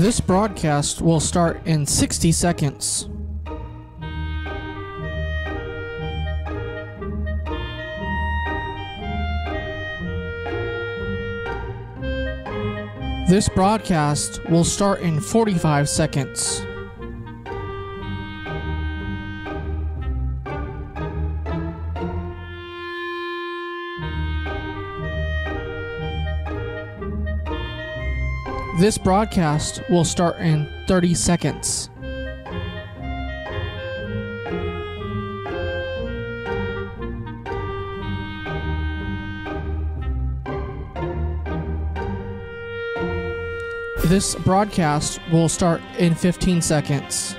This broadcast will start in 60 seconds. This broadcast will start in 45 seconds. This broadcast will start in 30 seconds. This broadcast will start in 15 seconds.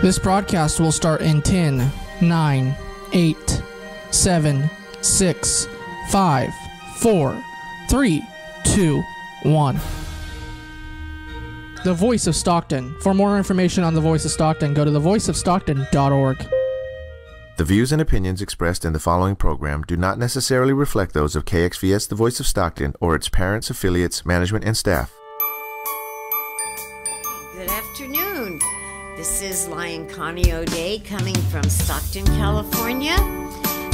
This broadcast will start in 10, 9, 8, 7, 6, 5, 4, 3, 2, 1. The Voice of Stockton. For more information on The Voice of Stockton, go to thevoiceofstockton.org. The views and opinions expressed in the following program do not necessarily reflect those of KXVS The Voice of Stockton or its parents, affiliates, management, and staff. Good afternoon. This is Lion Connie O'Day coming from Stockton, California,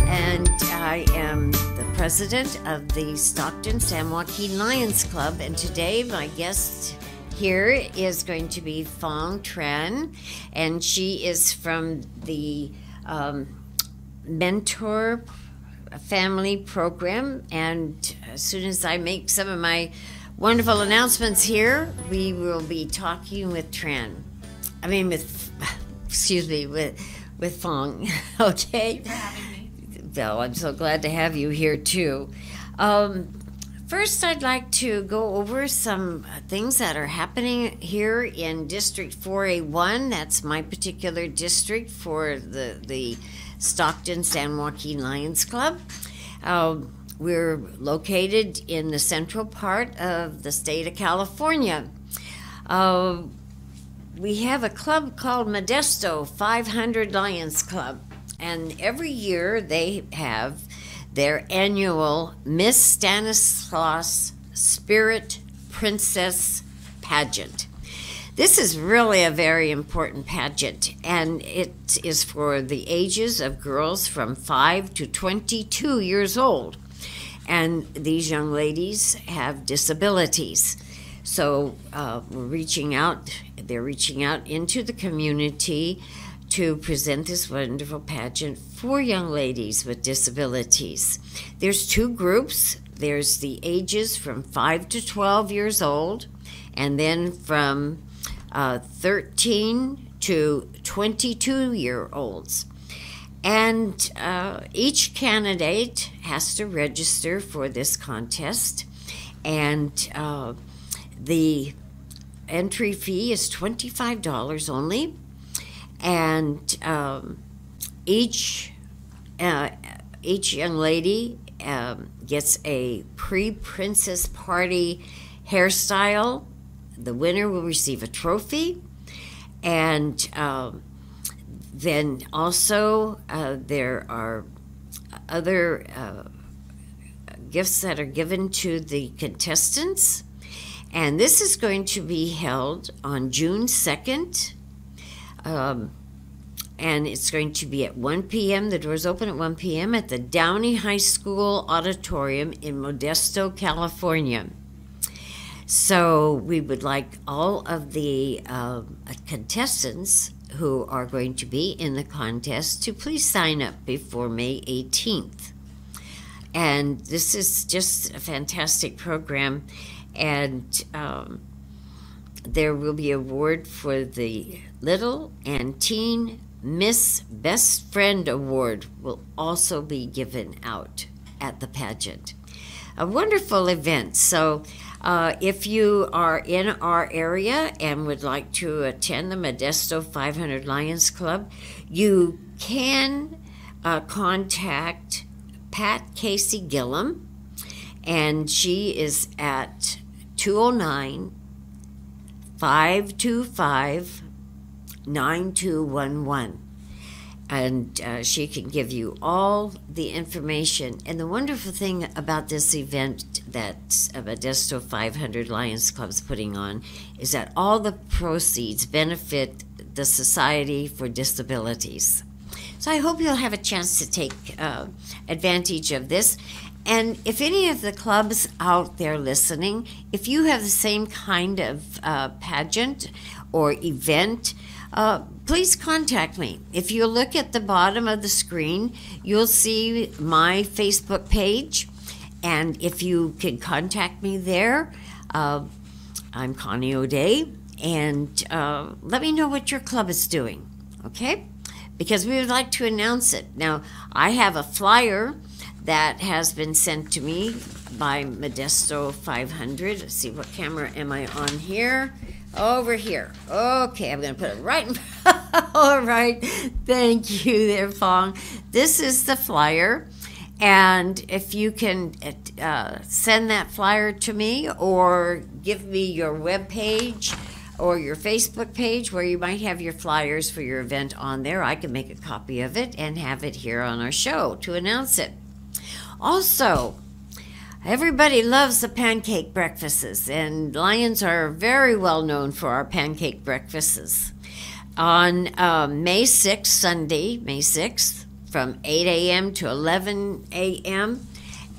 and I am the president of the Stockton San Joaquin Lions Club, and today my guest here is going to be Phong Tran, and she is from the Mentor Family Program, and as soon as I make some of my wonderful announcements here, we will be talking with with Phong. Okay? Well, I'm so glad to have you here too. First, I'd like to go over some things that are happening here in District 4A1. That's my particular district for the Stockton San Joaquin Lions Club. We're located in the central part of the state of California. We have a club called Modesto 500 Lions Club, and every year they have their annual Miss Stanislaus Spirit Princess pageant. This is really a very important pageant, and it is for the ages of girls from 5 to 22 years old. And these young ladies have disabilities. So they're reaching out into the community to present this wonderful pageant for young ladies with disabilities. There's two groups. There's the ages from 5 to 12 years old, and then from 13 to 22-year-olds. And each candidate has to register for this contest, and the entry fee is $25 only. And each young lady gets a pre-princess party hairstyle. The winner will receive a trophy, and then also there are other gifts that are given to the contestants. And this is going to be held on June 2nd. And it's going to be at 1 p.m. The doors open at 1 p.m. at the Downey High School Auditorium in Modesto, California. So we would like all of the contestants who are going to be in the contest to please sign up before May 18th. And this is just a fantastic program. And there will be an award for the Little and Teen Miss Best Friend Award will also be given out at the pageant. A wonderful event. So if you are in our area and would like to attend the Modesto 500 Lions Club, you can contact Pat Casey Gillum, and she is at 209-525-9211. and she can give you all the information. And the wonderful thing about this event that Modesto 500 Lions Club is putting on is that all the proceeds benefit the Society for Disabilities. So I hope you'll have a chance to take advantage of this. And if any of the clubs out there listening, if you have the same kind of pageant or event, please contact me. If you look at the bottom of the screen, you'll see my Facebook page. And if you can contact me there, I'm Connie O'Day. And let me know what your club is doing, okay? Because we would like to announce it. Now, I have a flyer that has been sent to me by Modesto 500. Let's see, what camera am I on here? Over here. Okay, I'm going to put it right in all right. Thank you there, Fong. This is the flyer. And if you can send that flyer to me or give me your web page or your Facebook page where you might have your flyers for your event on there, I can make a copy of it and have it here on our show to announce it. Also, everybody loves the pancake breakfasts, and Lions are very well known for our pancake breakfasts. On May 6th, Sunday, May 6th, from 8 a.m. to 11 a.m.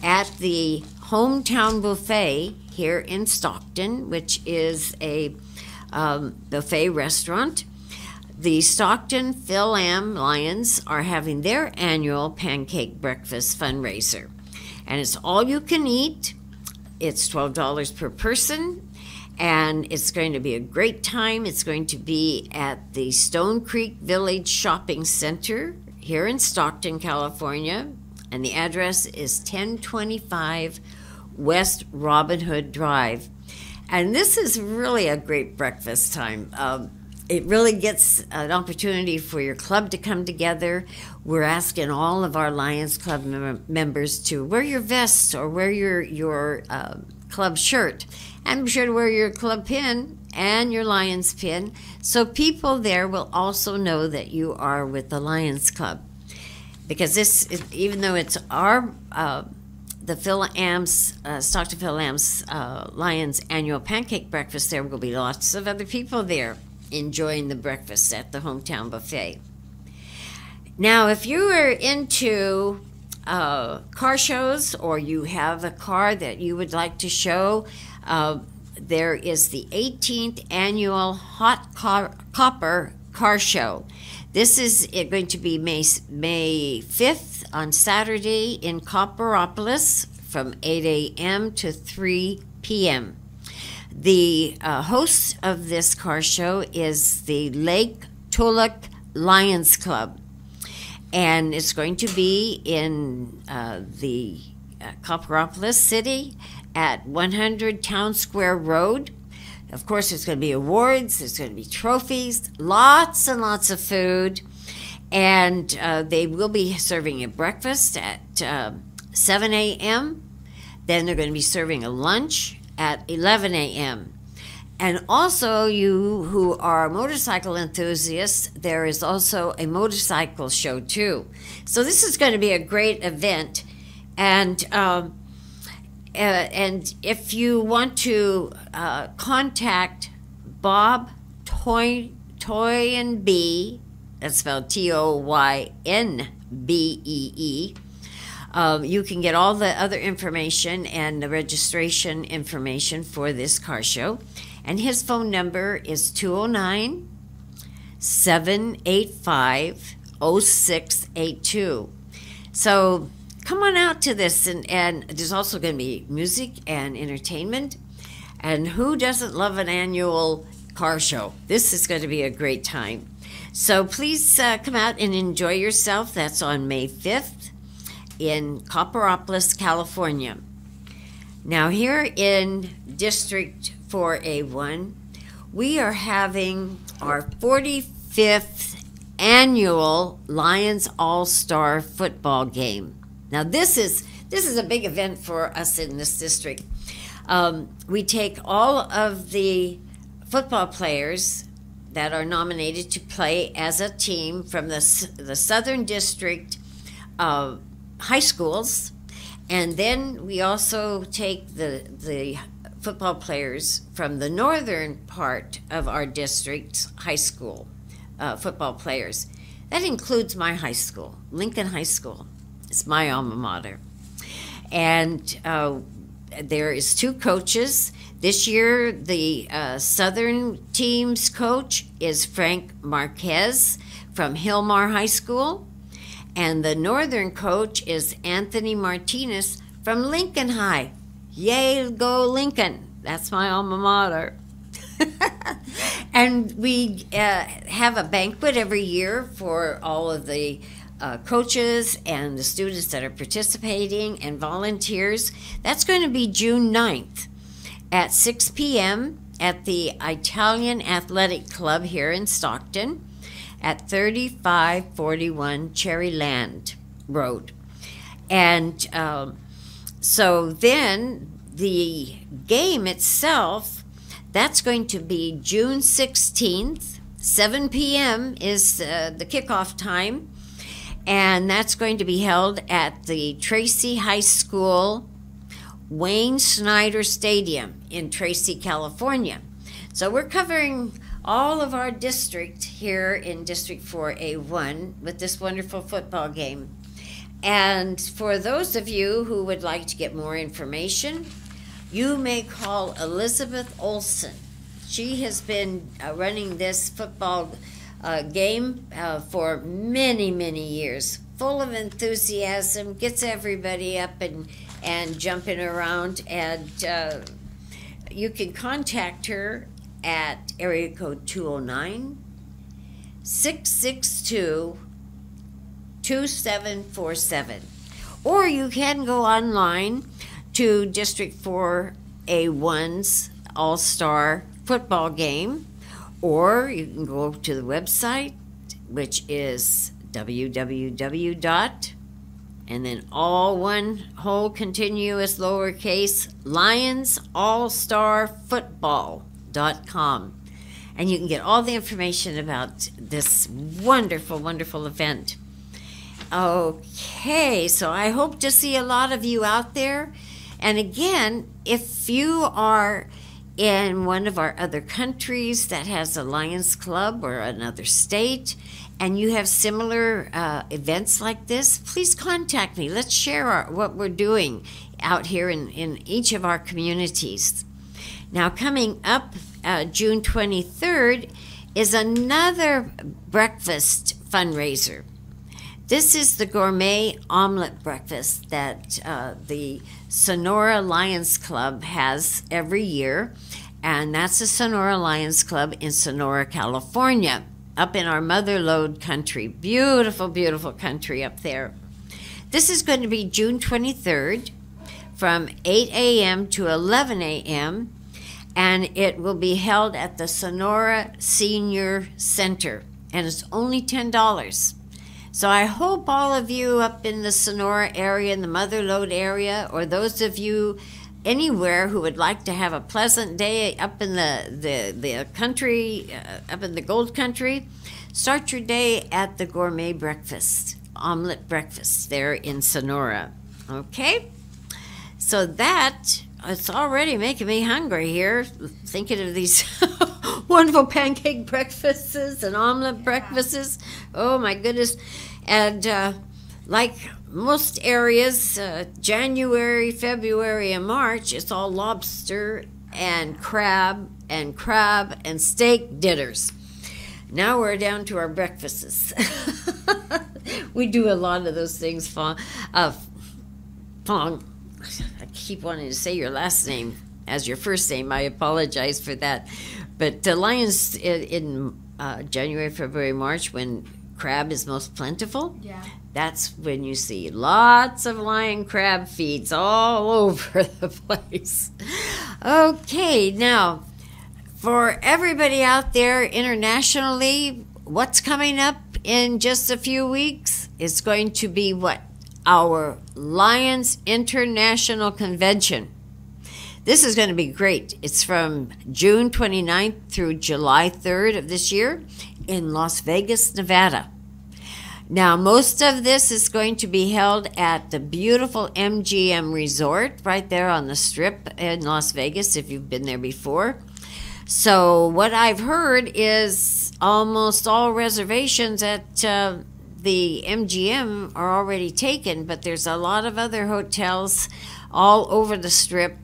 at the Hometown Buffet here in Stockton, which is a buffet restaurant. The Stockton Phil-Am Lions are having their annual pancake breakfast fundraiser. And it's all you can eat. It's $12 per person. And it's going to be a great time. It's going to be at the Stone Creek Village Shopping Center here in Stockton, California. And the address is 1025 West Robin Hood Drive. And this is really a great breakfast time. It really gets an opportunity for your club to come together. We're asking all of our Lions Club members to wear your vests or wear your club shirt. And be sure to wear your club pin and your Lions pin, so people there will also know that you are with the Lions Club. Because this, even though it's our the Phil-Am's, Stockton Phil-Am's Lions annual pancake breakfast, there will be lots of other people there enjoying the breakfast at the Hometown Buffet. Now, if you are into car shows or you have a car that you would like to show, there is the 18th annual Hot Copper Car Show. This is going to be May 5th on Saturday in Copperopolis from 8 a.m. to 3 p.m. The host of this car show is the Lake Tulloch Lions Club. And it's going to be in the Copperopolis City at 100 Town Square Road. Of course, there's going to be awards, there's going to be trophies, lots and lots of food. And they will be serving a breakfast at 7 a.m. Then they're going to be serving a lunch at 11 a.m. And also, you who are motorcycle enthusiasts, there is also a motorcycle show too. So this is going to be a great event. And if you want to contact Bob Toynbee, that's spelled Toynbee, you can get all the other information and the registration information for this car show. And his phone number is 209-785-0682. So come on out to this, and there's also going to be music and entertainment. And who doesn't love an annual car show? This is going to be a great time. So please come out and enjoy yourself. That's on May 5th in Copperopolis, California. Now here in District 4A1, we are having our 45th annual Lions All-Star football game. Now this is a big event for us in this district. We take all of the football players that are nominated to play as a team from the Southern District high schools. And then we also take the football players from the northern part of our district's high school football players. That includes my high school, Lincoln High School. It's my alma mater. And there is 2 coaches. This year, the Southern team's coach is Frank Marquez from Hillmar High School. And the Northern coach is Anthony Martinez from Lincoln High. Yay, go Lincoln. That's my alma mater. And we have a banquet every year for all of the coaches and the students that are participating and volunteers. That's going to be June 9th at 6 p.m. at the Italian Athletic Club here in Stockton at 3541 Cherryland Road. And so then the game itself, that's going to be June 16th. 7 p.m. is the kickoff time. And that's going to be held at the Tracy High School Wayne Snyder Stadium in Tracy, California. So we're covering all of our district here in District 4A1 with this wonderful football game. And for those of you who would like to get more information, you may call Elizabeth Olson. She has been running this football game for many, many years. Full of enthusiasm, gets everybody up and jumping around. And you can contact her at area code 209-662-2747. Or you can go online to District 4A1's All-Star football game, or you can go to the website, which is www. And then all one whole continuous lowercase lionsallstarfootball.com. And you can get all the information about this wonderful, wonderful event. Okay, so I hope to see a lot of you out there. And again, if you are in one of our other countries that has a Lions Club or another state, and you have similar events like this, please contact me. Let's share what we're doing out here in each of our communities. Now, coming up June 23rd is another breakfast fundraiser. This is the gourmet omelet breakfast that the Sonora Lions Club has every year, and that's the Sonora Lions Club in Sonora, California, up in our mother lode country. Beautiful, beautiful country up there. This is going to be June 23rd from 8 a.m. to 11 a.m., and it will be held at the Sonora Senior Center, and it's only $10. So I hope all of you up in the Sonora area, in the mother lode area, or those of you anywhere who would like to have a pleasant day up in the country, up in the gold country, start your day at the gourmet breakfast, omelet breakfast there in Sonora. Okay? So that, it's already making me hungry here, thinking of these wonderful pancake breakfasts and omelet breakfasts. Oh my goodness. And like most areas, January, February, and March, it's all lobster and crab and steak dinners. Now we're down to our breakfasts. We do a lot of those things. Fong, I keep wanting to say your last name as your first name. I apologize for that. But the Lions in January, February, March, when crab is most plentiful, that's when you see lots of lion crab feeds all over the place. Okay, now, for everybody out there internationally, what's coming up in just a few weeks is going to be what? Our Lions International Convention. This is going to be great. It's from June 29th through July 3rd of this year in Las Vegas, Nevada. Now, most of this is going to be held at the beautiful MGM Resort right there on the Strip in Las Vegas, if you've been there before. So what I've heard is almost all reservations at the MGM are already taken, but there's a lot of other hotels all over the Strip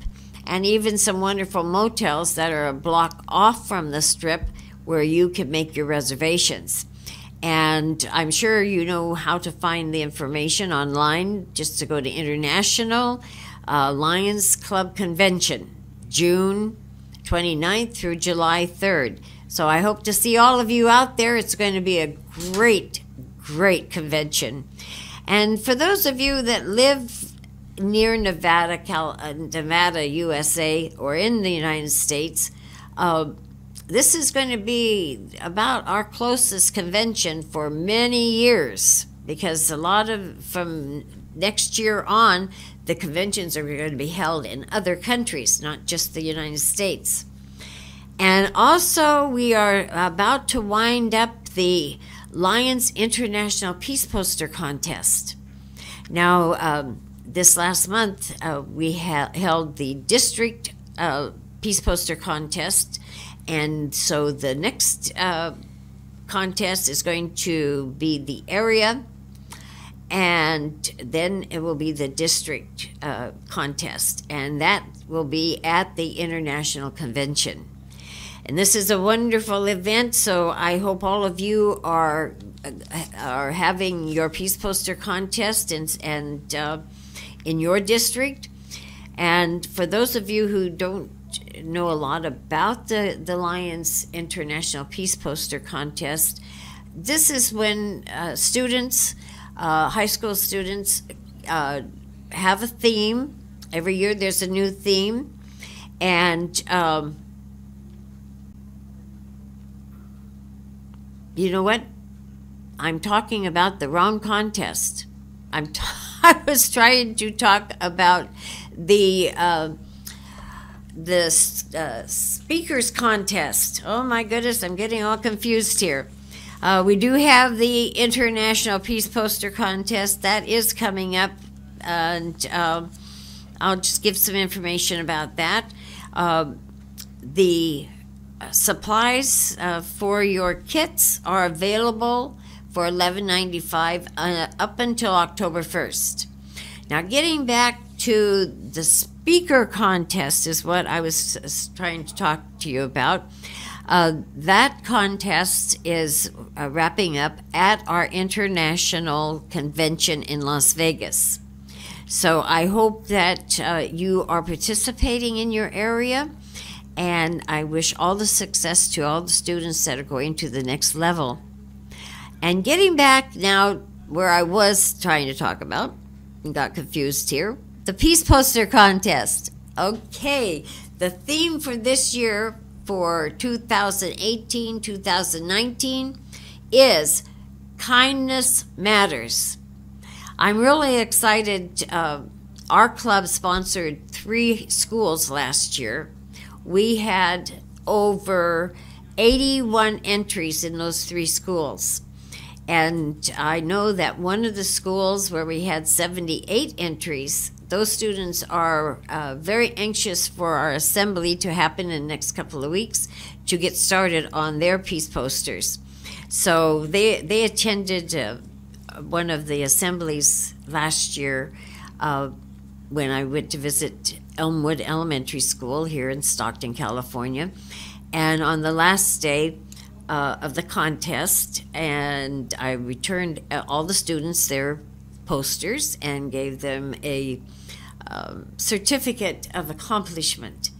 and even some wonderful motels that are a block off from the Strip where you can make your reservations. And I'm sure you know how to find the information online, just to go to International Lions Club Convention, June 29th through July 3rd. So I hope to see all of you out there. It's going to be a great, great convention. And for those of you that live near Nevada, Nevada, USA, or in the United States, this is going to be about our closest convention for many years, because a lot of, from next year on, the conventions are going to be held in other countries, not just the United States. And also, we are about to wind up the Lions International Peace Poster Contest. Now, this last month, we held the district Peace Poster Contest. And so the next contest is going to be the area, and then it will be the district contest, and that will be at the International Convention. And this is a wonderful event, so I hope all of you are having your Peace Poster Contest and in your district. And for those of you who don't know a lot about the Lions International Peace Poster Contest, this is when students, high school students, have a theme. Every year there's a new theme, and you know what? I'm talking about the wrong contest. I was trying to talk about the speakers contest. Oh my goodness, I'm getting all confused here. We do have the International Peace Poster Contest that is coming up, and I'll just give some information about that. The supplies for your kits are available for $11.95 up until October 1st. Now, getting back to the speaker contest is what I was trying to talk to you about. That contest is wrapping up at our international convention in Las Vegas. So I hope that you are participating in your area, and I wish all the success to all the students that are going to the next level. And getting back now where I was trying to talk about, and got confused here, the Peace Poster Contest. Okay, the theme for this year, for 2018-2019, is Kindness Matters. I'm really excited. Our club sponsored 3 schools last year. We had over 81 entries in those 3 schools. And I know that one of the schools where we had 78 entries, those students are very anxious for our assembly to happen in the next couple of weeks to get started on their peace posters. So they attended one of the assemblies last year when I went to visit Elmwood Elementary School here in Stockton, California. And on the last day of the contest, and I returned all the students their posters and gave them a certificate of accomplishment.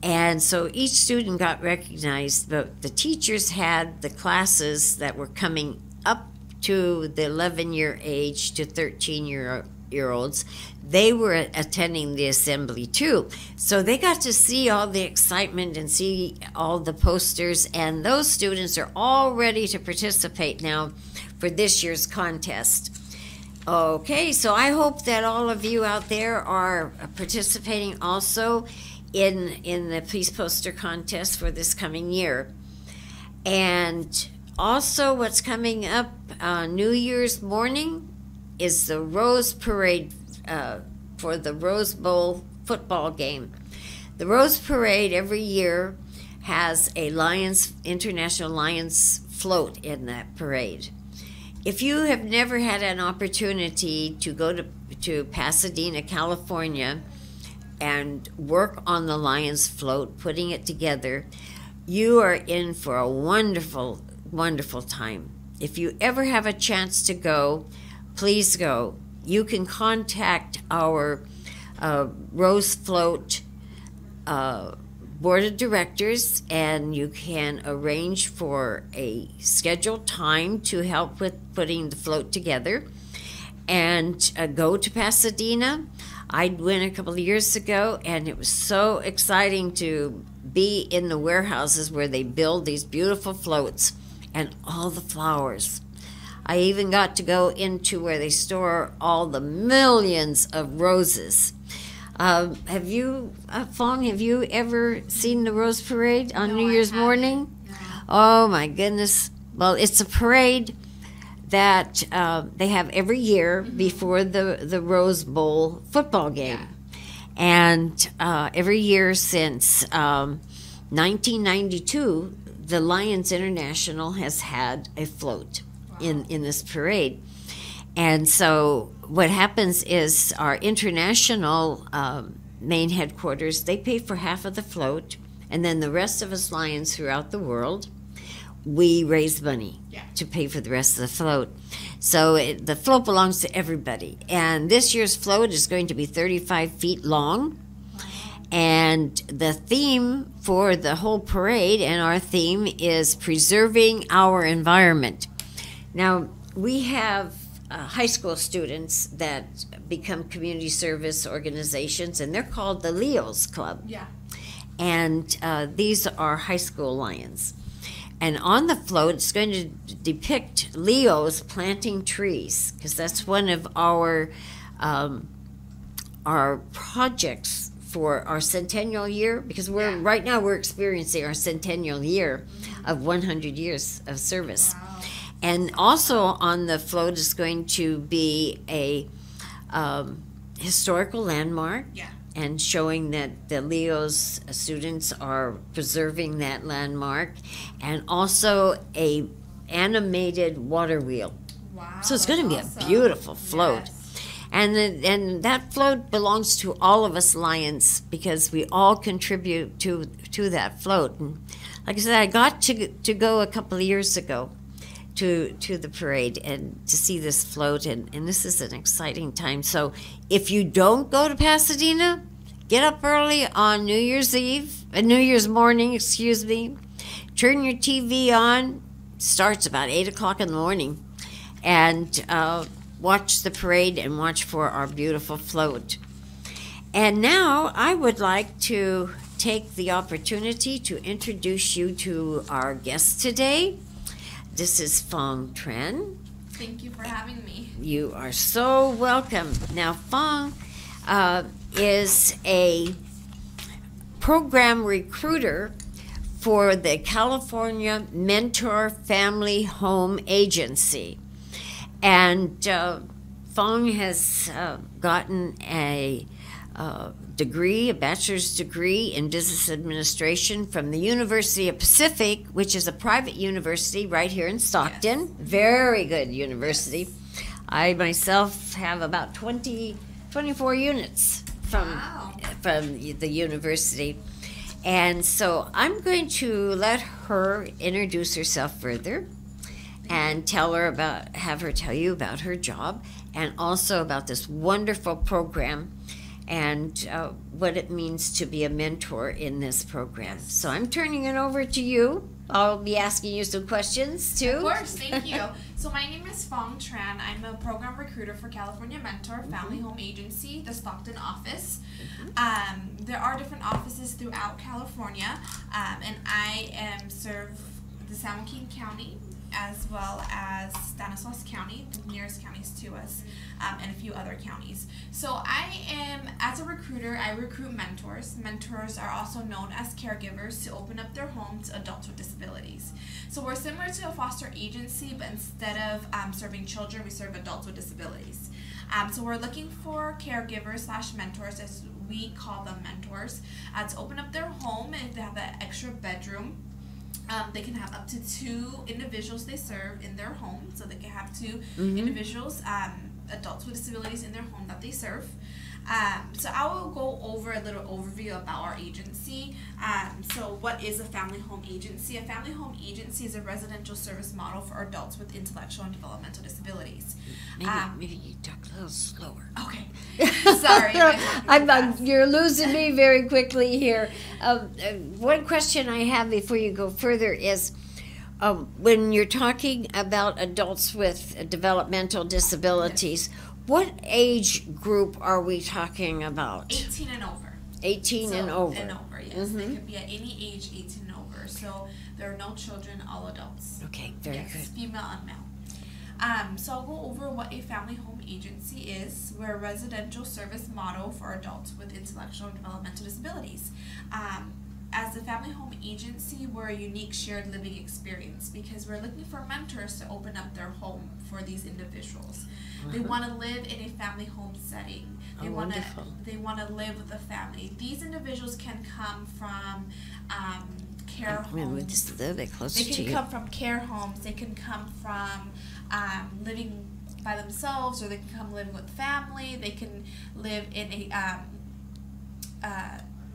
And so each student got recognized, but the teachers had the classes that were coming up to the 11-year age to 13-year-olds. They were attending the assembly too. So they got to see all the excitement and see all the posters, and those students are all ready to participate now for this year's contest. Okay, so I hope that all of you out there are participating also in the Peace Poster Contest for this coming year. And also what's coming up New Year's morning is the Rose Parade for the Rose Bowl football game. The Rose Parade every year has a International Lions float in that parade. If you have never had an opportunity to go to Pasadena, California, and work on the Lions float, putting it together, you are in for a wonderful, wonderful time. If you ever have a chance to go, please go. You can contact our Rose Float board of directors, and you can arrange for a scheduled time to help with putting the float together, and go to Pasadena. I went a couple of years ago, and it was so exciting to be in the warehouses where they build these beautiful floats and all the flowers. I even got to go into where they store all the millions of roses. Have you, Fong, have you ever seen the Rose Parade on New Year's morning? No. Oh my goodness. Well, it's a parade that they have every year before the Rose Bowl football game. Yeah. And every year since 1992, the Lions International has had a float in this parade. And so what happens is our international main headquarters, they pay for half of the float, and then the rest of us Lions throughout the world, we raise money to pay for the rest of the float. So the float belongs to everybody. And this year's float is going to be 35 feet long. And the theme for the whole parade, and our theme, is preserving our environment. Now, we have high school students that become community service organizations, and they're called the Leo's Club. Yeah. And these are high school Lions. And on the float, it's going to depict Leos planting trees, because that's one of our projects for our centennial year, because right now we're experiencing our centennial year of 100 years of service. Wow. And also on the float is going to be a historical landmark. Yeah. And showing that the Leo's students are preserving that landmark, and also a animated water wheel. Wow. So it's going to be awesome. a beautiful float. Yes. And that float belongs to all of us Lions, because we all contribute to that float. And like I said, I got to go a couple of years ago to the parade and to see this float, and this is an exciting time. So if you don't go to Pasadena, get up early on New Year's morning, turn your TV on, starts about 8 o'clock in the morning, and watch the parade and watch for our beautiful float. And now I would like to take the opportunity to introduce you to our guest today. This is Fong Tran. Thank you for having me. You are so welcome. Now, Fong is a program recruiter for the California Mentor Family Home Agency. And Fong has gotten a bachelor's degree in business administration from the University of Pacific, which is a private university right here in Stockton. Yes. Very good university. I myself have about 24 units from the university. And so I'm going to let her introduce herself further and have her tell you about her job, and also about this wonderful program and what it means to be a mentor in this program. So I'm turning it over to you. I'll be asking you some questions too. Of course, thank you. So my name is Fong Tran. I'm a program recruiter for California Mentor Family Home Agency, the Stockton office. There are different offices throughout California, and I serve the San Joaquin County as well as Stanislaus County, the nearest counties to us, and a few other counties. So as a recruiter, I recruit mentors. Mentors are also known as caregivers to open up their home to adults with disabilities. So we're similar to a foster agency, but instead of serving children, we serve adults with disabilities. So we're looking for caregivers / mentors, as we call them mentors, to open up their home. And if they have an extra bedroom, they can have up to 2 individuals they serve in their home. So they can have 2 individuals, adults with disabilities in their home that they serve. So I will go over a little overview about our agency. So what is a family home agency? A family home agency is a residential service model for adults with intellectual and developmental disabilities. Maybe you talk a little slower. Okay. Sorry. You're losing me very quickly here. One question I have before you go further is, when you're talking about adults with developmental disabilities, what age group are we talking about? 18 and over. 18 and over. And over, yes. They can be at any age 18 and over. So there are no children, all adults. Okay, very good. Female and male. So I'll go over what a family home agency is. We're a residential service model for adults with intellectual and developmental disabilities. As a family home agency, we're a unique shared living experience because we're looking for mentors to open up their home for these individuals. They want to live in a family home setting. They want to live with a family. These individuals can come from care homes. Just a little bit closer they can come from care homes. They can come from living by themselves, or they can come living with family. They can live in a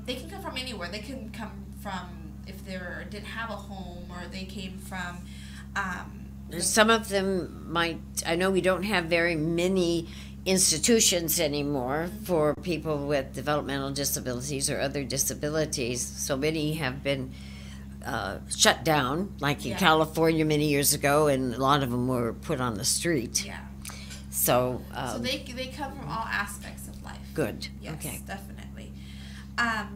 they can come from anywhere. They can come from if they didn't have a home, or they came from. Some of them might. I know we don't have very many institutions anymore for people with developmental disabilities or other disabilities. So many have been shut down, like in California many years ago, and a lot of them were put on the street. Yeah. So. So they come from all aspects of life. Good. Yes, okay. Definitely.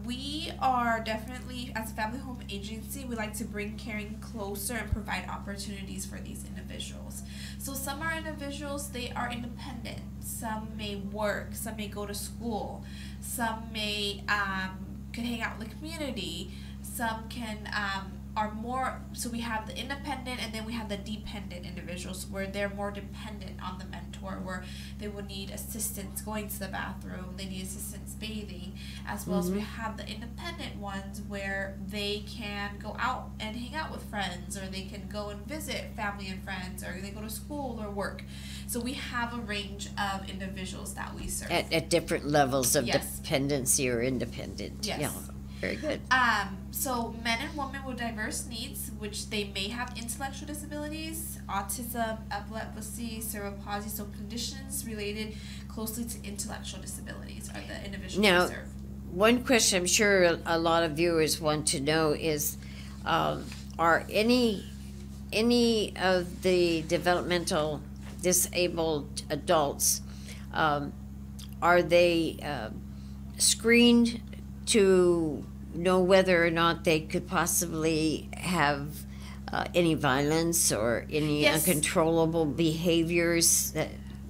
We are definitely, as a family home agency, we like to bring caring closer and provide opportunities for these individuals. So some are individuals, they are independent. Some may work, some may go to school, some may can hang out in the community, some can are more, so we have the independent and then we have the dependent individuals where they're more dependent on the mentor, where they would need assistance going to the bathroom, they need assistance bathing, as well as we have the independent ones where they can go out and hang out with friends, or they can go and visit family and friends, or they go to school or work. So we have a range of individuals that we serve. At different levels of dependency or independent. Yes. Yeah. Very good. So men and women with diverse needs, which they may have intellectual disabilities, autism, epilepsy, cerebral palsy, so conditions related closely to intellectual disabilities are the individuals now, we serve. One question I'm sure a lot of viewers want to know is, are any of the developmental disabled adults, are they screened to know whether or not they could possibly have any violence or any uncontrollable behaviors?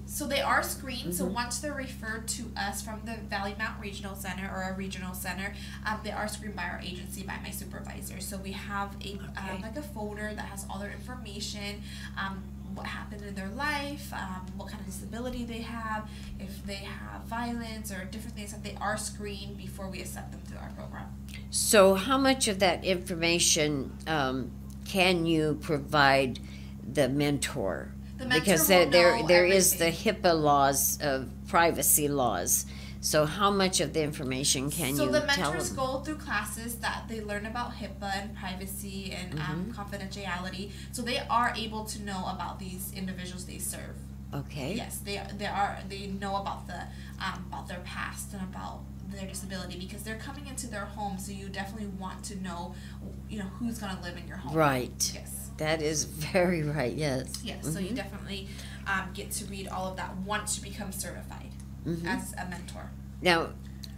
So they are screened. So once they're referred to us from the Valley Mountain Regional Center or a regional center, they are screened by our agency, by my supervisor. So we have a like a folder that has all their information, what happened in their life, what kind of disability they have, if they have violence or different things, that they are screened before we accept them through our program. So how much of that information can you provide the mentor? Because there is the HIPAA laws of privacy laws. So how much of the information can you tell them? So the mentors go through classes that they learn about HIPAA and privacy and confidentiality. So they are able to know about these individuals they serve. Okay. Yes, they know about their past and about their disability, because they're coming into their home. So you definitely want to know, who's going to live in your home. Right. Yes. That is very right. Yes. Yes. So you definitely get to read all of that once you become certified as a mentor. Now,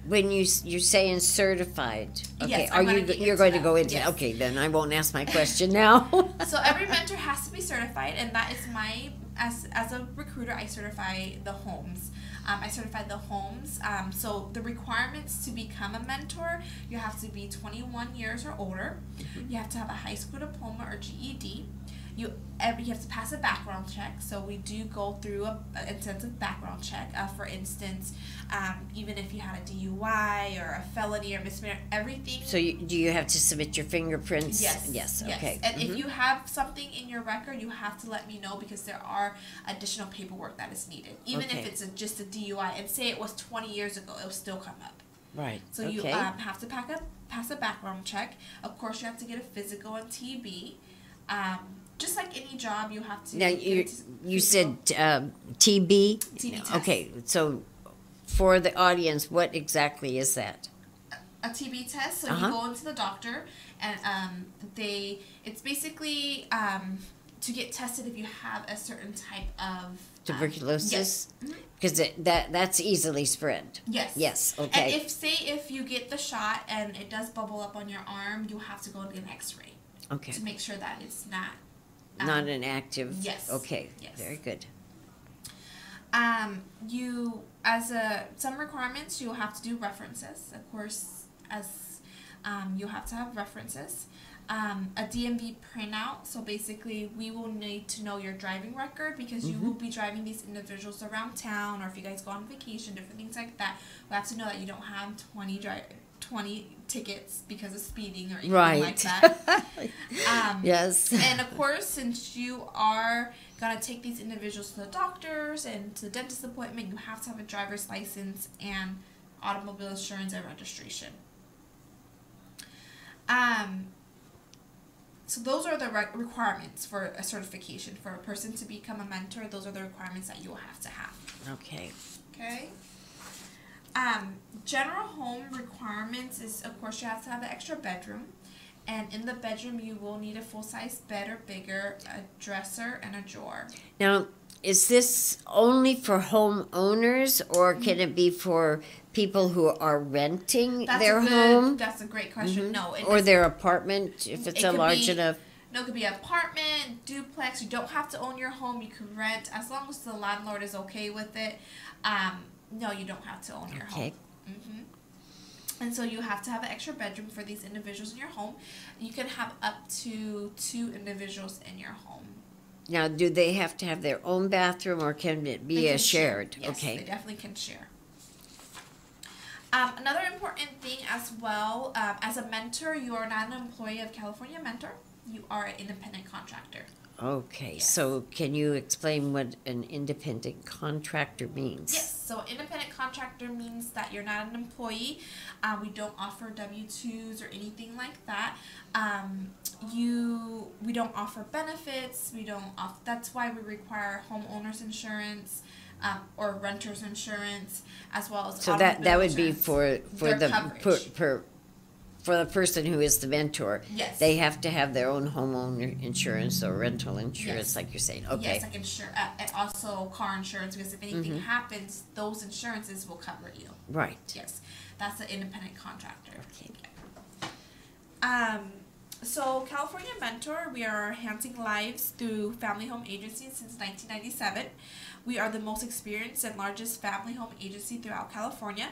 when you're saying certified, okay, Yes, I'm gonna get you're into going to that. go into Yes. okay, then I won't ask my question now. So every mentor has to be certified, and that is my as a recruiter, I certify the homes. I certified the homes. So the requirements to become a mentor, you have to be 21 years or older. You have to have a high school diploma or GED. You have to pass a background check. So we do go through an intensive background check. For instance, even if you had a DUI or a felony or misdemeanor, everything. So do you have to submit your fingerprints? Yes. Yes. Okay. And if you have something in your record, you have to let me know because there are additional paperwork that is needed. Even Okay. if it's just a DUI, and say it was 20 years ago, it will still come up. Right. So okay. you have to pass a background check. Of course, you have to get a physical and TB. Just like any job, you have to. Now you said TB. TB test. Okay. So for the audience, what exactly is that? A TB test. So Uh-huh. you go into the doctor, and it's basically to get tested if you have a certain type of Tuberculosis. Yes. Because that's easily spread. Yes. Yes. Okay. And if you get the shot and it does bubble up on your arm, you have to go get an X-ray Okay. to make sure that it's not. Not an active. Yes. Okay. Yes. Very good. You some requirements you'll have to do references. Of course, as you'll have to have references. A DMV printout. So basically, we will need to know your driving record because you will be driving these individuals around town, or if you guys go on vacation, different things like that. We have to know that you don't have 20 tickets because of speeding or anything like that. Yes. And of course, since you are going to take these individuals to the doctors and to the dentist appointment, you have to have a driver's license and automobile insurance and registration. So those are the requirements for a certification. For a person to become a mentor, those are the requirements that you will have to have. Okay. Okay. General home requirements is, of course, you have to have an extra bedroom. And in the bedroom, you will need a full-size bed or bigger, a dresser, and a drawer. Now, is this only for homeowners, or can it be for people who are renting their home? That's a great question. No. Or their apartment, if it's It a could large be- enough. No, it could be an apartment, duplex. You don't have to own your home. You can rent as long as the landlord is okay with it. No, you don't have to own your home. Okay. And so you have to have an extra bedroom for these individuals in your home. You can have up to 2 individuals in your home. Now, do they have to have their own bathroom, or can it be They a can share. shared? Yes, Okay. they definitely can share. Another important thing as well, as a mentor, you are not an employee of California Mentor. You are an independent contractor. Okay. Yes. So, can you explain what an independent contractor means? Yes, so independent contractor means that you're not an employee. We don't offer W-2s or anything like that. We don't offer benefits. That's why we require homeowners insurance or renters insurance, as well as So that would be automobile for Their the coverage. for the person who is the mentor. Yes. They have to have their own homeowner insurance or rental insurance, Yes. like you're saying. Okay. Yes, like and also car insurance, because if anything happens, those insurances will cover you. Right. Yes, that's an independent contractor. Okay. So California Mentor, we are enhancing lives through family home agencies since 1997. We are the most experienced and largest family home agency throughout California.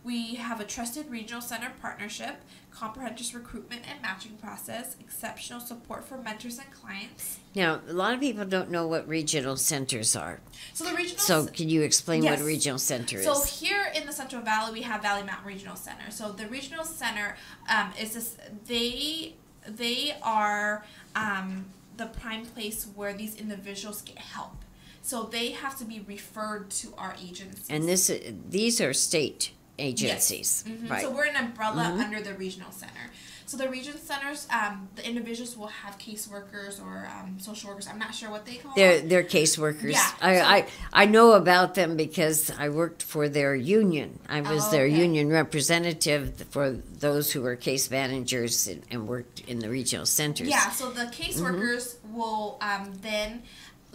We have a trusted regional center partnership, comprehensive recruitment and matching process, exceptional support for mentors and clients. Now, a lot of people don't know what regional centers are. So the regional So, can you explain what Yes. a regional center So is? here in the Central Valley, we have Valley Mountain Regional Center. So the regional center is this. They are the prime place where these individuals get help. So they have to be referred to our agencies. And these are state agencies, Mhm. right? So we're an umbrella under the regional center. So the regional centers, the individuals will have caseworkers or social workers. I'm not sure what they call them. They're caseworkers. Yeah, I know about them because I worked for their union. I was their okay. union representative for those who were case managers and worked in the regional centers. Yeah, so the caseworkers will then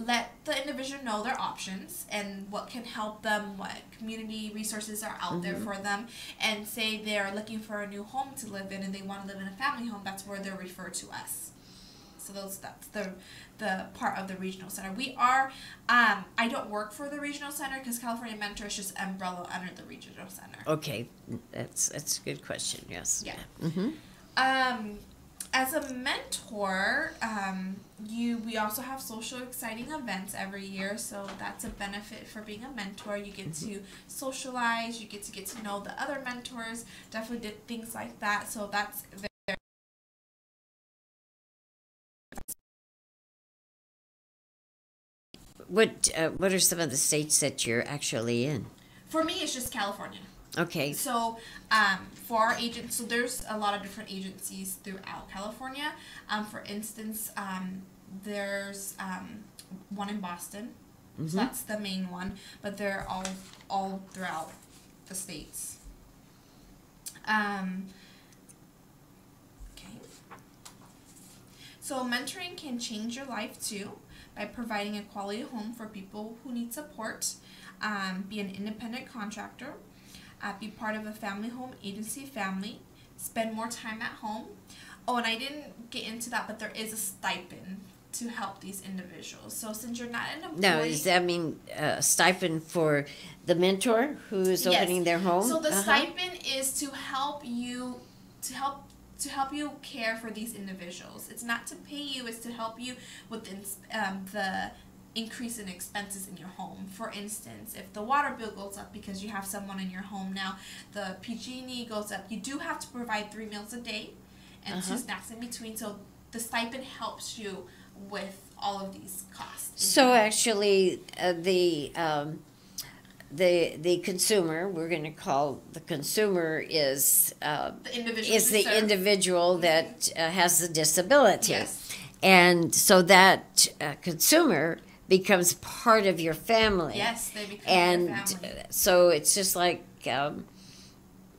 let the individual know their options and what can help them, what community resources are out there for them, and say they're looking for a new home to live in and they want to live in a family home, that's where they're referred to us. So that's the part of the regional center. We are, I don't work for the regional center because California Mentor is just umbrella under the regional center. Okay, that's a good question. Yes. Yeah. As a mentor, we also have social exciting events every year, so that's a benefit for being a mentor. You get to socialize, you get to know the other mentors, definitely did things like that. So that's very What are some of the states that you're actually in? for me. It's just California. Okay. So, for our agents, so there's a lot of different agencies throughout California. For instance, there's one in Boston. So that's the main one, but they're all throughout the states. Okay. So mentoring can change your life too by providing a quality home for people who need support. Be an independent contractor. Be part of a family home agency family. Spend more time at home. Oh, and I didn't get into that, but there is a stipend to help these individuals. So since you're not an employee... Now, does that mean a stipend for the mentor who's opening their home? So the stipend is to help you care for these individuals. It's not to pay you, it's to help you with the increase in expenses in your home. For instance, if the water bill goes up because you have someone in your home now, the PG&E goes up, you do have to provide 3 meals a day and 2 snacks in between. So the stipend helps you with all of these costs. So actually, the consumer, we're going to call the consumer is the individual that has the disability. Yes. And so that consumer becomes part of your family. Yes, they become your family. So it's just like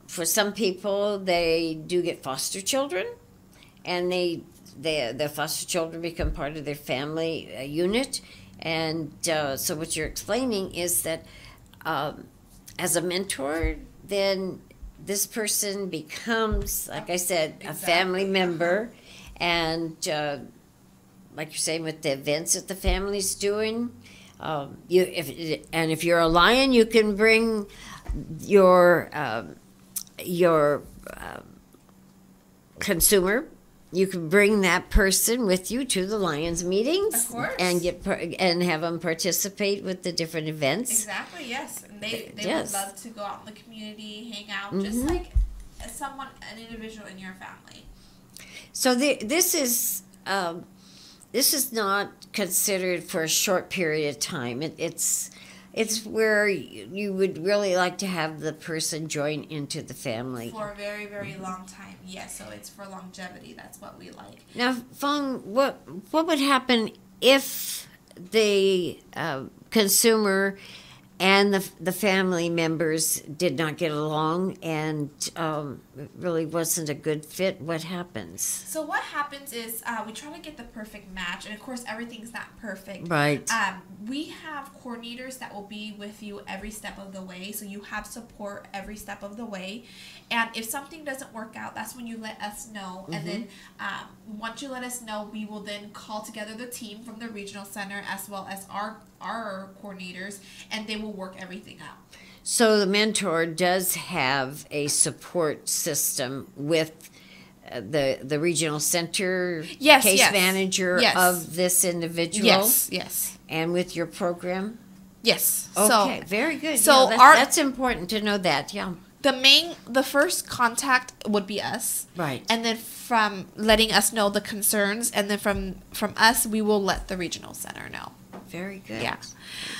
for some people, they do get foster children, and the foster children become part of their family unit. And so what you're explaining is that as a mentor, then this person becomes, like I said, a family member. And like you're saying, with the events that the family's doing, if you're a lion, you can bring your consumer. You can bring that person with you to the Lions meetings, of course, and have them participate with the different events. Exactly. Yes, and they would love to go out in the community, hang out, just like an individual in your family. So this is not considered for a short period of time. It's where you would really like to have the person join into the family. For a very, very long time, yes. So it's for longevity. That's what we like. Now, Fong, what would happen if the consumer and the family members did not get along and it really wasn't a good fit? What happens? So what happens is we try to get the perfect match, and of course everything's not perfect. Right. We have coordinators that will be with you every step of the way, so you have support every step of the way. And if something doesn't work out, that's when you let us know. And then once you let us know, we will then call together the team from the regional center as well as our coordinators, and they will work everything out. So the mentor does have a support system with the regional center case manager of this individual. Yes. And with your program. Yes. Okay. Very good. So that's important to know that. Yeah. The first contact would be us. Right. And then from letting us know the concerns, and then from us, we will let the regional center know. Very good. Yeah.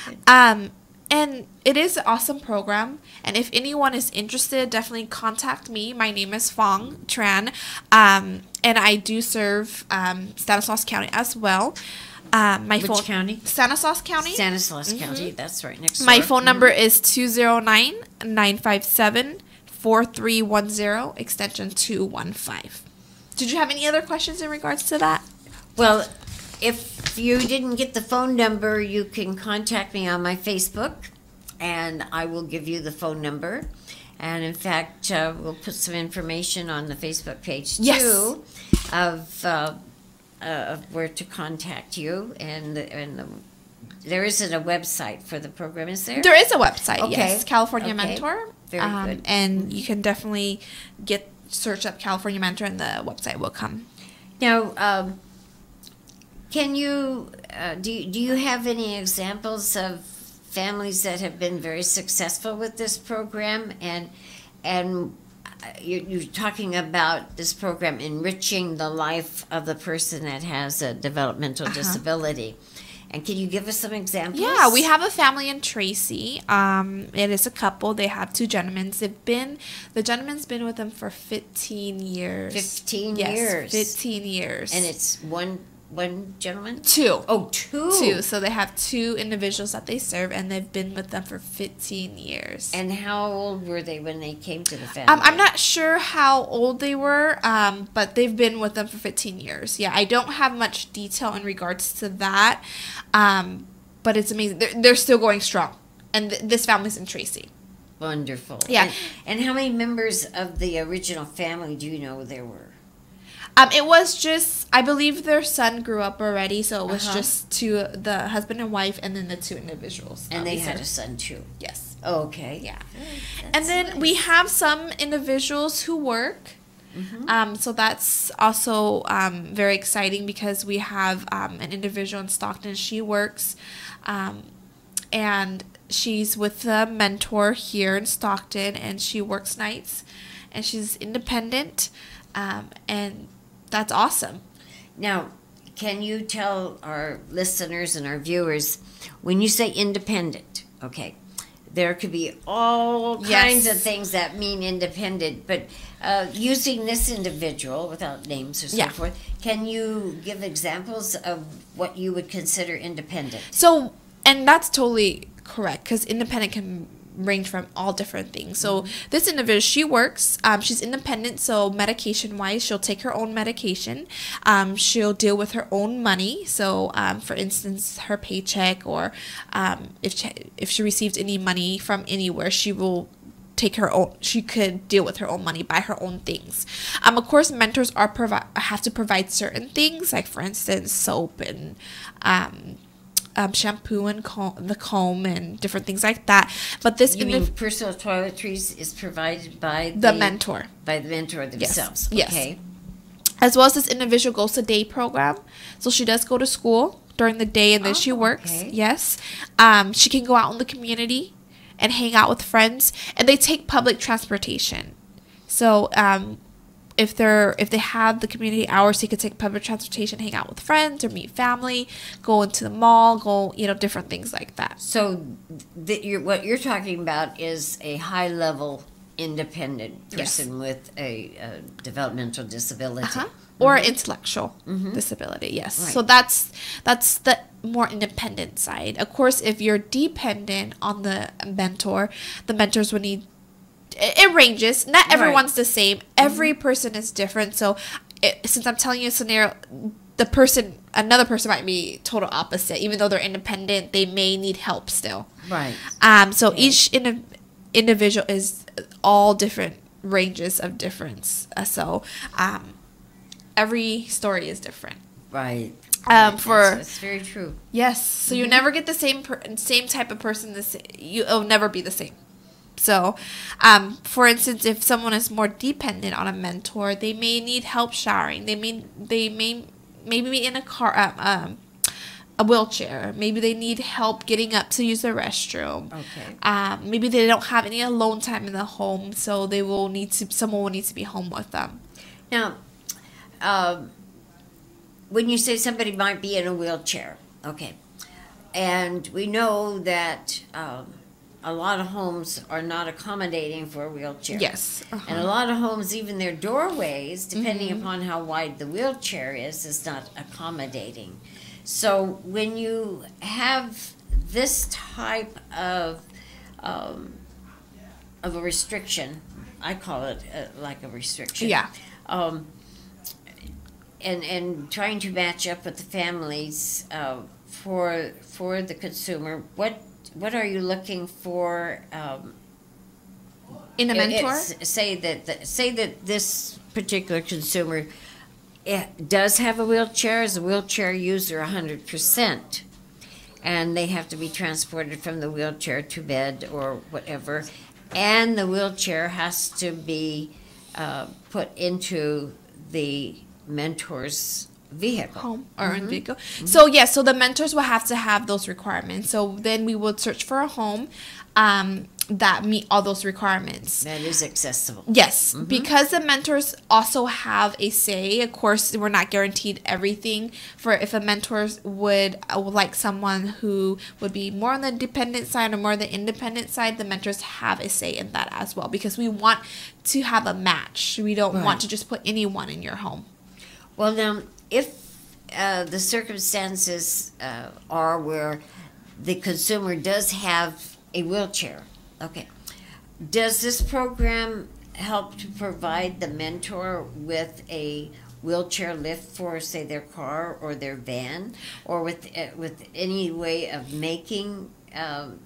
Very good. And it is an awesome program. And if anyone is interested, definitely contact me. My name is Fong Tran. And I do serve Stanislaus County as well. Which county? Stanislaus County. Stanislaus County. That's right next door. My phone number is 209-957-4310, extension 215. Did you have any other questions in regards to that? Well, if you didn't get the phone number, you can contact me on my Facebook, and I will give you the phone number. And in fact, we'll put some information on the Facebook page too, Yes. of where to contact you. And there isn't a website for the program, is there? There is a website, Okay. yes, California Okay. Mentor. Very good. And you can definitely search up California Mentor, and the website will come. Now, can you do you have any examples of families that have been very successful with this program, and you're talking about this program enriching the life of the person that has a developmental disability, and can you give us some examples? Yeah, we have a family in Tracy. It is a couple. They have 2 gentlemen. The gentleman's been with them for 15 years. 15 Yes, years. 15 years. And it's one gentleman? 2. Oh, two. 2. So they have 2 individuals that they serve, and they've been with them for 15 years. And how old were they when they came to the family? I'm not sure how old they were, but they've been with them for 15 years. Yeah, I don't have much detail in regards to that, but it's amazing. They're still going strong, and this family's in Tracy. Wonderful. Yeah. And how many members of the original family do you know there were? It was just, I believe their son grew up already, so it was just 2, the husband and wife, and then the 2 individuals. And they had a son too. Yes. Oh, okay. Yeah. That's And then we nice. have some individuals who work. So that's also very exciting, because we have an individual in Stockton. She works, and she's with a mentor here in Stockton, and she works nights, and she's independent, and that's awesome. Now, can you tell our listeners and our viewers, when you say independent, okay, there could be all kinds of things that mean independent, but using this individual, without names or so forth, can you give examples of what you would consider independent? So, and that's totally correct, because independent can range from all different things. So this individual, she works, she's independent, so medication wise, she'll take her own medication, she'll deal with her own money. So for instance, her paycheck, or if she receives any money from anywhere, she will take her own, she could deal with her own money, buy her own things. Of course, mentors have to provide certain things, like for instance soap and shampoo and the comb and different things like that. But this You mean personal toiletries is provided by the mentor. By the mentor themselves. Yes. Okay. As well as this individual goes to day program. So she does go to school during the day, and then she works. Okay. Yes. She can go out in the community and hang out with friends, and they take public transportation. So if they have the community hours, they could take public transportation, hang out with friends or meet family, go into the mall, different things like that. So what you're talking about is a high level independent person with a developmental disability. Or intellectual disability, yes. Right. So that's the more independent side. Of course, if you're dependent on the mentors would need, it ranges. Not everyone's the same. Every person is different. So since I'm telling you a scenario, another person might be total opposite. Even though they're independent, they may need help still. Right. So each individual is all different ranges of difference. So every story is different. Right. That's very true. Yes. So you never get the same type of person. It'll never be the same. So, for instance, if someone is more dependent on a mentor, they may need help showering. They may maybe be in a car, a wheelchair. Maybe they need help getting up to use the restroom. Okay. Maybe they don't have any alone time in the home, so someone will need to be home with them. Now, when you say somebody might be in a wheelchair, okay, and we know that a lot of homes are not accommodating for a wheelchair. Yes. And a lot of homes, even their doorways, depending upon how wide the wheelchair is not accommodating. So when you have this type of a restriction, I call it like a restriction. Yeah. and trying to match up with the families for the consumer. What are you looking for? In a mentor? Say that this particular consumer does have a wheelchair, is a wheelchair user 100%, and they have to be transported from the wheelchair to bed or whatever, and the wheelchair has to be put into the mentor's vehicle. Home or in vehicle. So so the mentors will have to have those requirements. So then we would search for a home that meet all those requirements. That is accessible. Yes, because the mentors also have a say. Of course, we're not guaranteed everything. For if a mentor would like someone who would be more on the dependent side or more on the independent side, the mentors have a say in that as well, because we want to have a match. We don't want to just put anyone in your home. Well, now, if the circumstances are where the consumer does have a wheelchair, okay, does this program help to provide the mentor with a wheelchair lift for, say, their car or their van, or with any way of making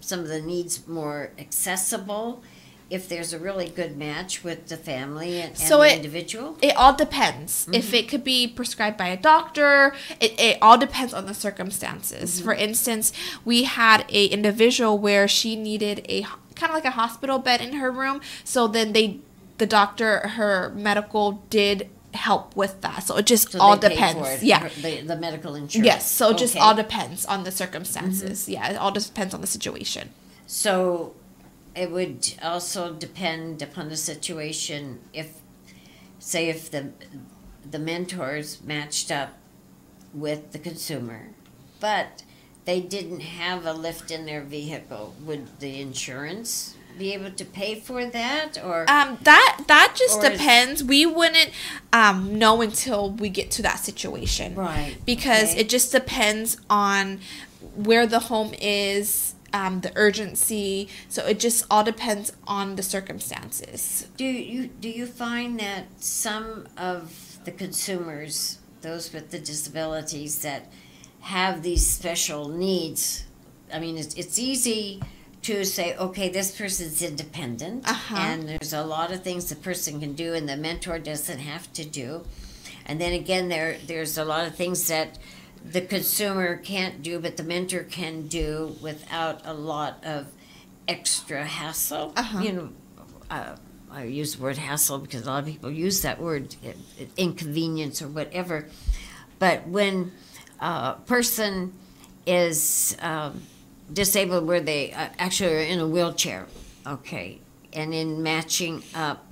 some of the needs more accessible, if there's a really good match with the family and the individual? It all depends. If it could be prescribed by a doctor, it all depends on the circumstances. For instance, we had a individual where she needed a kind of like a hospital bed in her room. So then the doctor, her medical did help with that. So it just all depends. Yeah. The medical insurance. Yes. So it just all depends on the circumstances. Yeah. It all just depends on the situation. So it would also depend upon the situation. If the mentors matched up with the consumer, but they didn't have a lift in their vehicle, would the insurance be able to pay for that? Or that just depends. We wouldn't know until we get to that situation, right? Because it just depends on where the home is. The urgency, so it just all depends on the circumstances. Do you find that some of the consumers, those with the disabilities that have these special needs, I mean, it's easy to say, okay, this person's independent, and there's a lot of things the person can do and the mentor doesn't have to do, and then again there's a lot of things that the consumer can't do, but the mentor can do without a lot of extra hassle. I use the word hassle because a lot of people use that word, inconvenience or whatever. But when a person is disabled where they actually are in a wheelchair, okay, and in matching up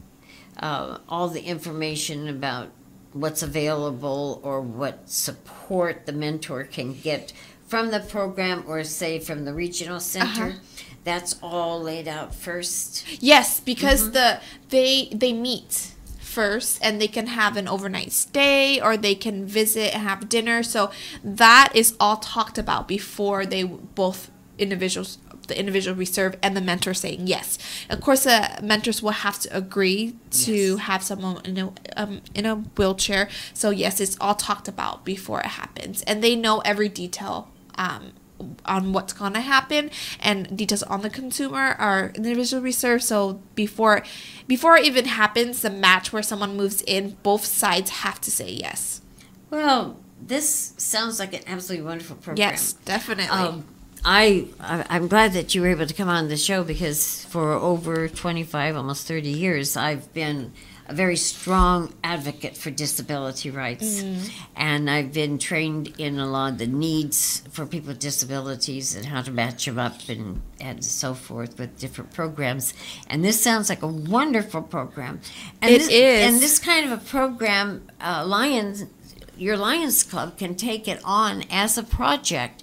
all the information about what's available or what support the mentor can get from the program or say from the regional center, that's all laid out first? Yes, because they meet first and they can have an overnight stay or they can visit and have dinner. So that is all talked about before they both individuals, the individual we serve and the mentor saying yes. Of course, the mentors will have to agree to have someone in a wheelchair. So yes, it's all talked about before it happens, and they know every detail on what's gonna happen and details on the consumer or individual we serve. So before it even happens, the match where someone moves in, both sides have to say yes. Well, this sounds like an absolutely wonderful program. Yes, definitely. I'm glad that you were able to come on the show because for over 25, almost 30 years, I've been a very strong advocate for disability rights. And I've been trained in a lot of the needs for people with disabilities and how to match them up and so forth with different programs. And this sounds like a wonderful program. And it is. And this kind of a program, your Lions Club can take it on as a project.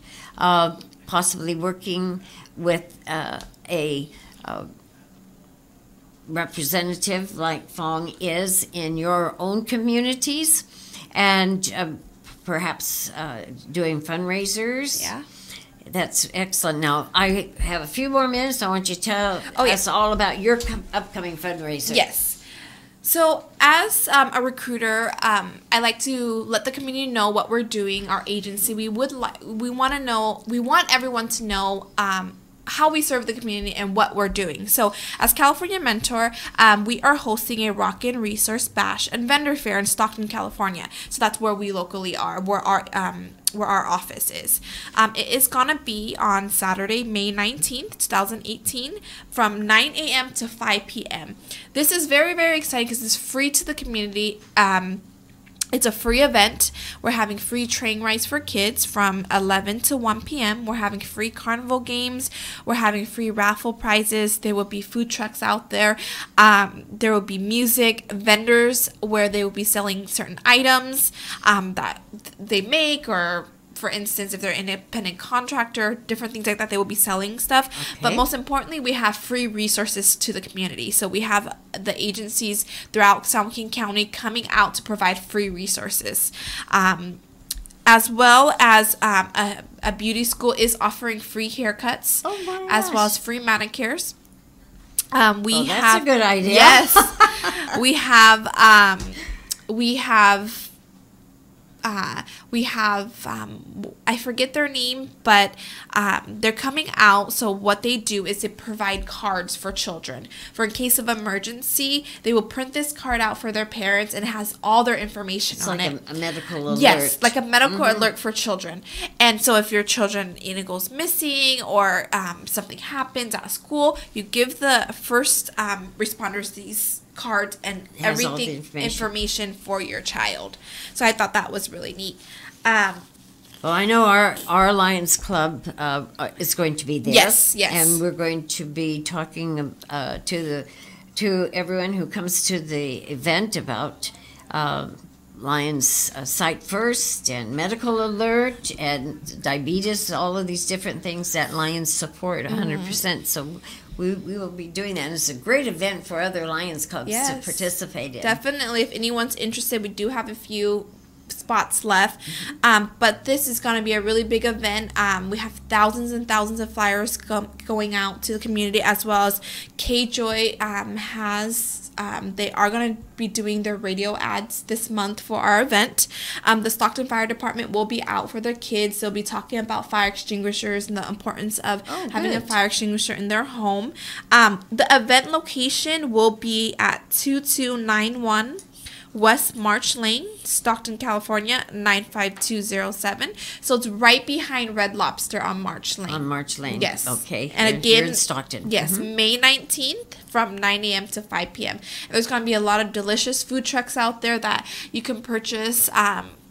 Possibly working with a representative like Fong is in your own communities, and perhaps doing fundraisers. Yeah. That's excellent. Now, I have a few more minutes. I want you to tell us all about your upcoming fundraiser. Yes. So, as a recruiter, I like to let the community know what we're doing. Our agency, we want everyone to know how we serve the community and what we're doing. So, as California Mentor, we are hosting a Rockin' Resource Bash and Vendor Fair in Stockton, California. So that's where we locally are, where our office is. It is gonna be on Saturday, May 19th, 2018, from 9 a.m. to 5 p.m. This is very, very exciting because it's free to the community. It's a free event. We're having free train rides for kids from 11 to 1 p.m. We're having free carnival games. We're having free raffle prizes. There will be food trucks out there. There will be music, vendors where they will be selling certain items that they make, or for instance, if they're an independent contractor, different things like that, they will be selling stuff. Okay. But most importantly, we have free resources to the community. So we have the agencies throughout San Joaquin County coming out to provide free resources. As well as a beauty school is offering free haircuts, as well as free manicures. That's a good idea. Yes. We have I forget their name, but they're coming out. So what they do is they provide cards for children. For in case of emergency, they will print this card out for their parents, and it has all their information on it. It's like a medical alert. Yes, like a medical alert for children. And so if your children goes missing, or something happens at school, you give the first responders these cards and everything information for your child. So I thought that was really neat. Well, I know our Lions Club is going to be there. Yes. And we're going to be talking to everyone who comes to the event about Lions Sight First and Medical Alert and diabetes, all of these different things that Lions support 100%. So we will be doing that. And it's a great event for other Lions Clubs to participate in. Definitely. If anyone's interested, we do have a few spots left, but this is going to be a really big event. We have thousands and thousands of flyers going out to the community, as well as K-Joy they are going to be doing their radio ads this month for our event. The Stockton Fire Department will be out for their kids. They'll be talking about fire extinguishers and the importance of having a fire extinguisher in their home. The event location will be at 2291 West March Lane, Stockton, California, 95207. So it's right behind Red Lobster on March Lane. On March Lane. Yes. Okay. And again, in Stockton. Yes, May 19th from 9 a.m. to 5 p.m. There's going to be a lot of delicious food trucks out there that you can purchase.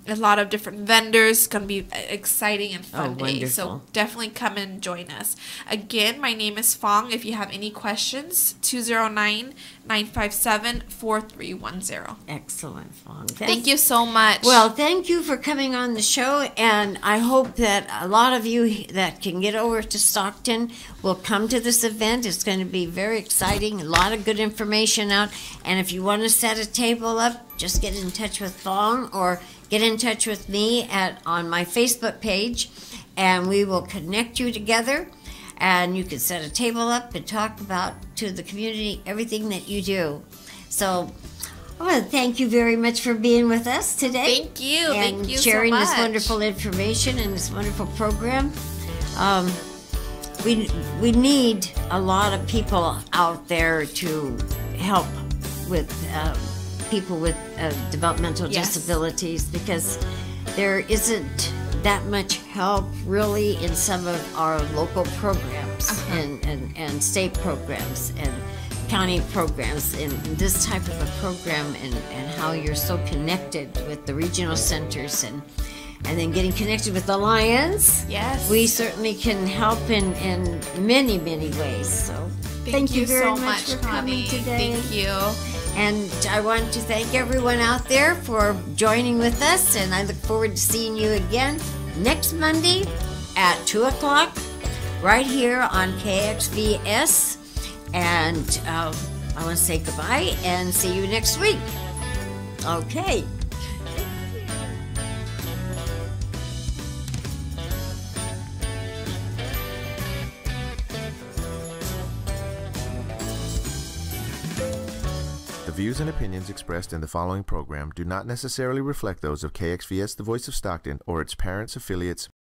A lot of different vendors. It's going to be an exciting and fun day. So definitely come and join us. Again, my name is Fong. If you have any questions, 209-957-4310. Excellent, Fong. Thank you so much. Well, thank you for coming on the show, and I hope that a lot of you that can get over to Stockton will come to this event. It's going to be very exciting, a lot of good information out, and if you want to set a table up, just get in touch with Fong or get in touch with me on my Facebook page, and we will connect you together, and you can set a table up and talk about to the community everything that you do. So I want to thank you very much for being with us today. Thank you. And thank you sharing so much. this wonderful information and this wonderful program. We need a lot of people out there to help with people with developmental disabilities, because there isn't that much help really in some of our local programs and state programs and county programs, and this type of a program, and how you're so connected with the regional centers and then getting connected with the Lions. Yes. We certainly can help in many, many ways. So thank you very much for coming today. Thank you. And I want to thank everyone out there for joining with us, and I look forward to seeing you again next Monday at 2 o'clock right here on KXVS. And I want to say goodbye and see you next week. Okay. The views and opinions expressed in the following program do not necessarily reflect those of KXVS, the Voice of Stockton, or its parents, affiliates,